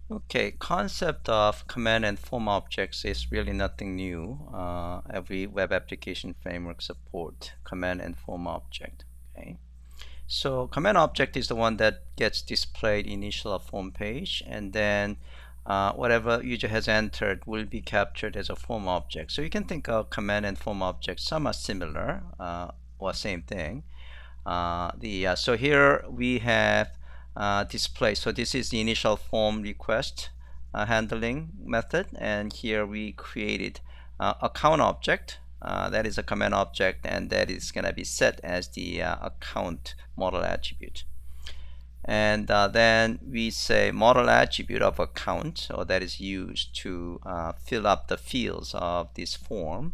Okay, concept of command and form objects is really nothing new. Every web application framework support command and form object. Okay, so command object is the one that gets displayed initial form page, and then whatever user has entered will be captured as a form object. So you can think of command and form objects. Some are similar or same thing. So here we have display. So this is the initial form request handling method, and here we created account object. That is a command object, and that is going to be set as the account model attribute. And then we say model attribute of account, so that is used to fill up the fields of this form.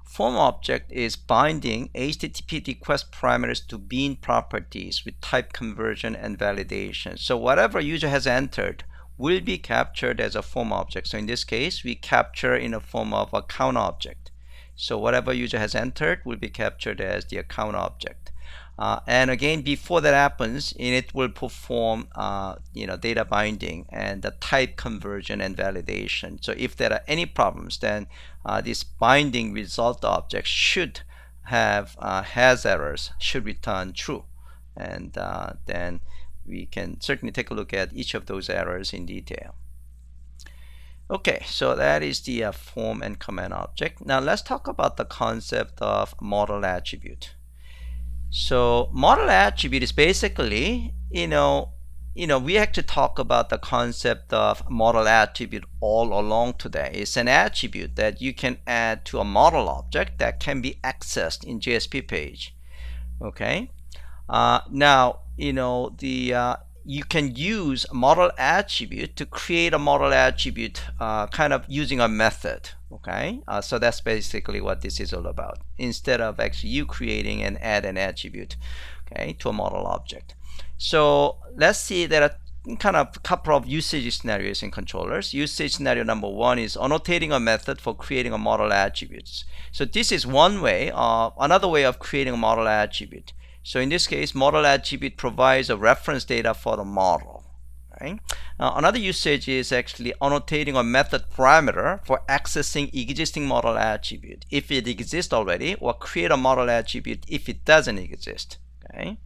Form object is binding HTTP request parameters to bean properties with type conversion and validation. So whatever user has entered will be captured as a form object. So in this case, we capture in a form of account object. So whatever user has entered will be captured as the account object. And again, before that happens, it will perform data binding and the type conversion and validation. So if there are any problems, then this binding result object should have has errors, should return true. And then we can certainly take a look at each of those errors in detail. Okay, so that is the form and command object. Now let's talk about the concept of model attribute. So model attribute is basically, we have to talk about the concept of model attribute all along today. It's an attribute that you can add to a model object that can be accessed in JSP page. Okay. Now, you can use model attribute to create a model attribute kind of using a method. Okay, so that's basically what this is all about, instead of actually you creating and add an attribute, okay, to a model object. So let's see, there are kind of a couple of usage scenarios in controllers. Usage scenario number one is annotating a method for creating a model attributes. So this is one way, another way of creating a model attribute. So in this case, model attribute provides a reference data for the model. Right? Another usage is actually annotating a method parameter for accessing existing model attribute if it exists already, or create a model attribute if it doesn't exist. Okay.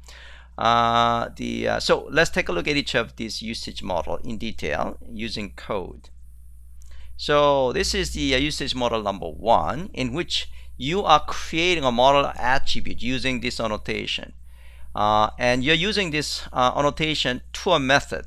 So let's take a look at each of these usage model in detail using code. So this is the usage model number one, in which you are creating a model attribute using this annotation, and you're using this annotation to a method.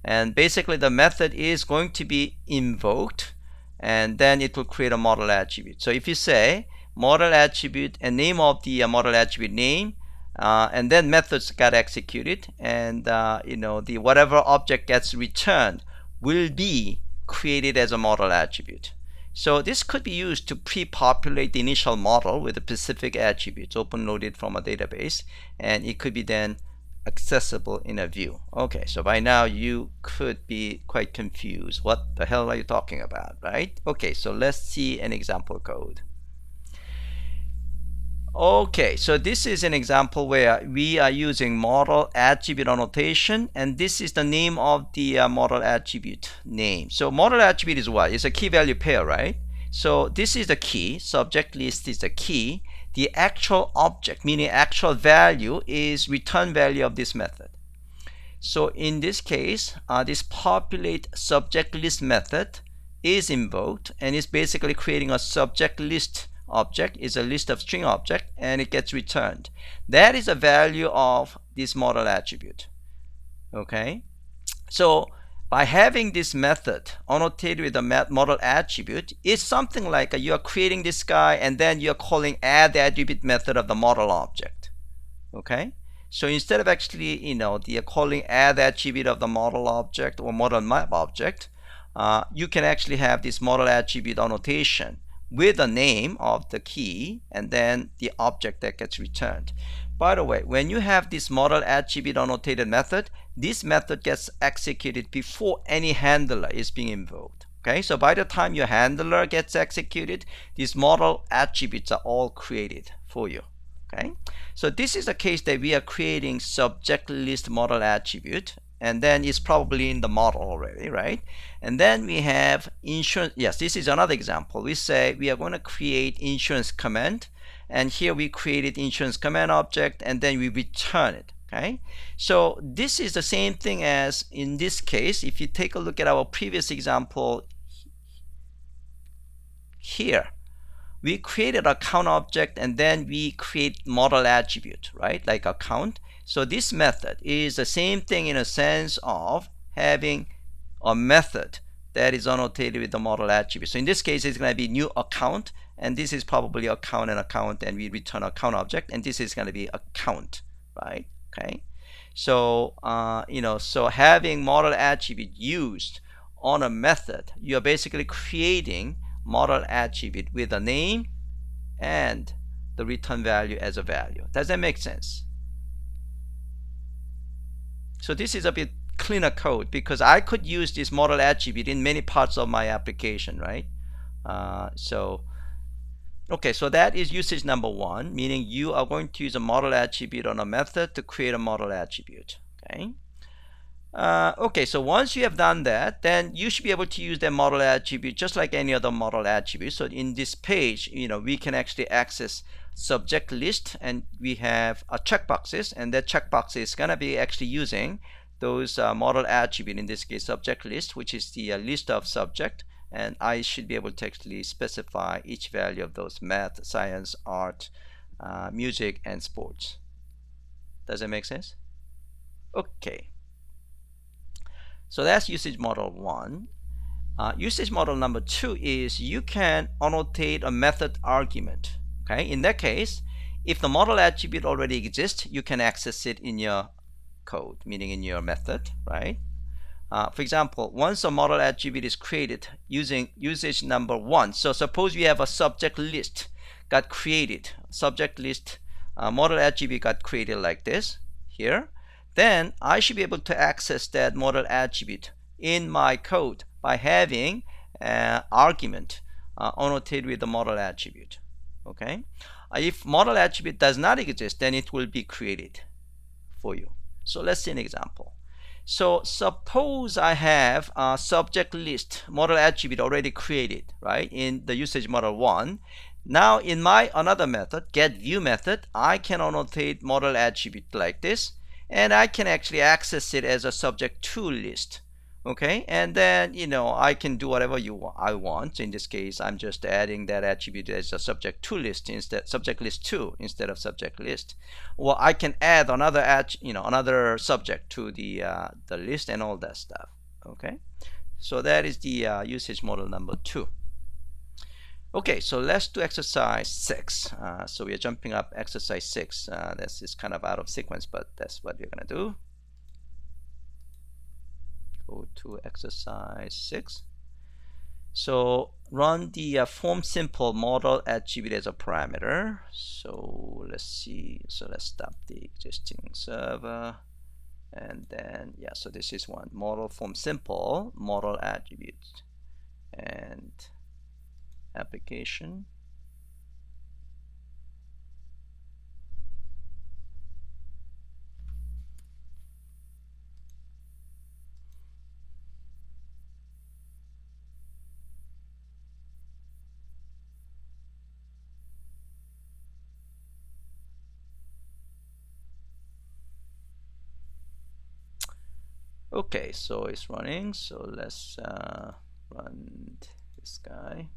And basically the method is going to be invoked, and then it will create a model attribute. So if you say model attribute and name of the model attribute name, and then methods got executed, and the whatever object gets returned will be created as a model attribute. So this could be used to pre-populate the initial model with the specific attributes open-loaded from a database, and it could be then accessible in a view. Okay, so by now you could be quite confused. What the hell are you talking about, right? Okay, so let's see an example code. Okay, so this is an example where we are using model attribute annotation, and this is the name of the model attribute name. So model attribute is what? It's a key value pair, right? So this is the key, subject list is the key. The actual object, meaning actual value, is return value of this method. So in this case, this populate subject list method is invoked, and it's basically creating a subject list object, is a list of string object, and it gets returned. That is a value of this model attribute. Okay, so by having this method annotated with a model attribute, it's something like you are creating this guy, and then you're calling add attribute method of the model object. Okay, so instead of actually calling add attribute of the model object or model map object, you can actually have this model attribute annotation with the name of the key and then the object that gets returned. By the way, when you have this model attribute annotated method, this method gets executed before any handler is being invoked. Okay, so by the time your handler gets executed, these model attributes are all created for you. Okay, so this is a case that we are creating subject list model attribute, and then it's probably in the model already, right? And then we have insurance. Yes, this is another example. We say we are going to create insurance command, and here we created insurance command object, and then we return it. Okay, so this is the same thing as in this case. If you take a look at our previous example here, we created a count object and then we create model attribute, right? Like a count. So this method is the same thing in a sense of having a method that is annotated with the model attribute. So in this case, it's going to be new account, and this is probably account and account, and we return a count object, and this is going to be a count, right? Okay. So so having model attribute used on a method, you are basically creating model attribute with a name and the return value as a value. Does that make sense? So this is a bit cleaner code because I could use this model attribute in many parts of my application, right? Okay, so that is usage number one, meaning you are going to use a model attribute on a method to create a model attribute. Okay. Okay, so once you have done that, then you should be able to use that model attribute just like any other model attribute. So in this page, we can actually access subject list, and we have checkboxes, and that checkbox is gonna be actually using those model attribute, in this case subject list, which is the list of subject, and I should be able to actually specify each value of those: math, science, art, music, and sports. Does that make sense? Okay. So that's usage model one. Usage model number two is you can annotate a method argument. Okay, in that case, if the model attribute already exists, you can access it in your code, meaning in your method, right? For example, once a model attribute is created using usage number one, so suppose we have a subject list got created, subject list model attribute got created like this here, then I should be able to access that model attribute in my code by having an argument annotated with the model attribute. Okay, if model attribute does not exist, then it will be created for you. So let's see an example. So suppose I have a subject list model attribute already created, right, in the usage model one. Now in my another method, getView method, I can annotate model attribute like this, and I can actually access it as a subject to list. Okay, and then I can do whatever I want. So in this case, I'm just adding that attribute as a subject to list instead, subject list 2 instead of subject list. Or I can add another another subject to the list and all that stuff. Okay, so that is the usage model number 2. Okay, so let's do exercise 6. So we are jumping up exercise 6. This is kind of out of sequence, but that's what we're gonna do. Go to exercise 6. So run the form simple model attribute as a parameter. So let's see. So let's stop the existing server, and then so this is one model form simple model attribute and application. Okay, so it's running. So let's run this guy.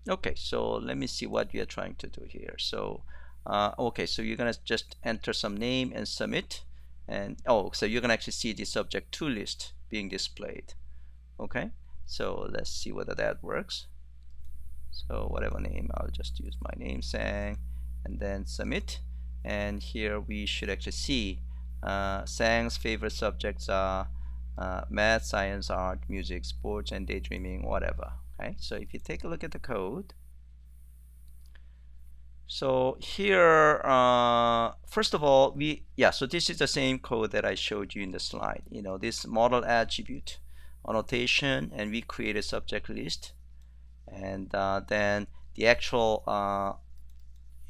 Okay, so let me see what we are trying to do here. So okay, so you're gonna just enter some name and submit, and so you're gonna actually see the subject to list being displayed. Okay, so let's see whether that works. So whatever name, I'll just use my name, Sang, and then submit. And here we should actually see Sang's favorite subjects are math, science, art, music, sports, and daydreaming, whatever. Okay, so if you take a look at the code, so here first of all so this is the same code that I showed you in the slide. This model attribute annotation, and we create a subject list, and then the actual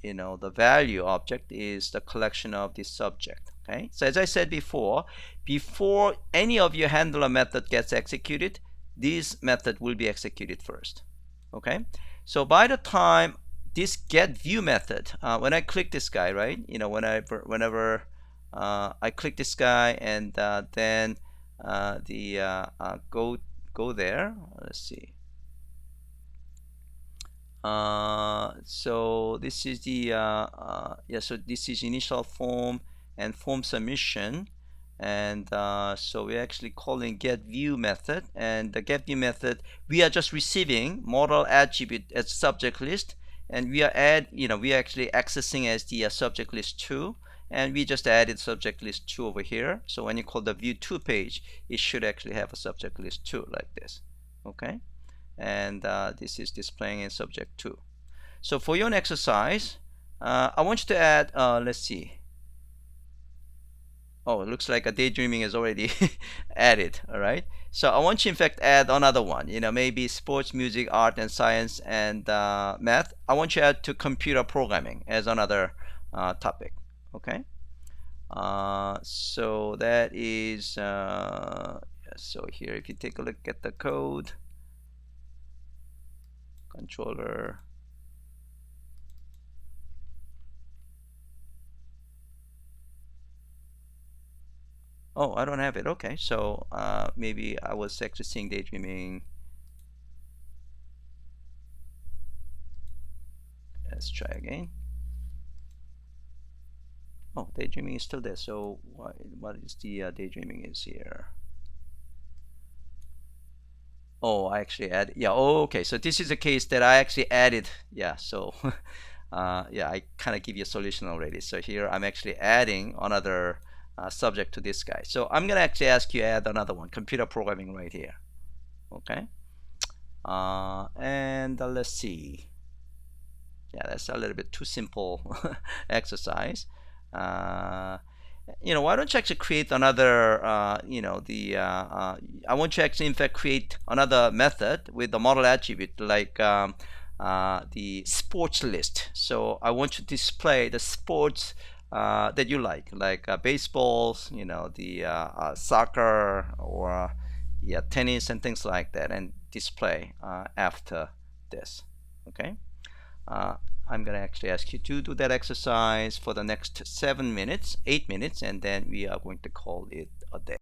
the value object is the collection of the subject. Okay, so as I said before any of your handler method gets executed, this method will be executed first. Okay, so by the time this get view method, when I click this guy, right, whenever I click this guy and then go there, let's see. So this is the so this is initial form and form submission, and so we're actually calling get view method, and the get view method, we are just receiving model attribute as subject list, and we are we are actually accessing as the subject list 2, and we just added subject list 2 over here. So when you call the view 2 page, it should actually have a subject list 2 like this. Okay, and this is displaying in subject 2. So for your exercise, I want you to add, let's see. Oh, it looks like a daydreaming is already added. All right. So I want you, in fact, add another one. Maybe sports, music, art, and science, and math. I want you to add to computer programming as another topic. Okay. So that is so here, if you take a look at the code, controller. Oh, I don't have it. Okay, so maybe I was actually seeing daydreaming. Let's try again. Oh, daydreaming is still there. So what is the daydreaming is here? Oh, I actually added. Yeah. Oh, okay. So this is a case that I actually added. Yeah. So yeah, I kind of give you a solution already. So here I'm actually adding another subject to this guy. So I'm gonna actually ask you to add another one, computer programming, right here. Okay. And let's see. Yeah, that's a little bit too simple exercise. Why don't you actually create another, I want you to actually, in fact, create another method with the model attribute, like the sports list. So I want you to display the sports that you like baseballs, the soccer, or yeah, tennis and things like that, and display after this. Okay. I'm going to actually ask you to do that exercise for the next 7 minutes, 8 minutes, and then we are going to call it a day.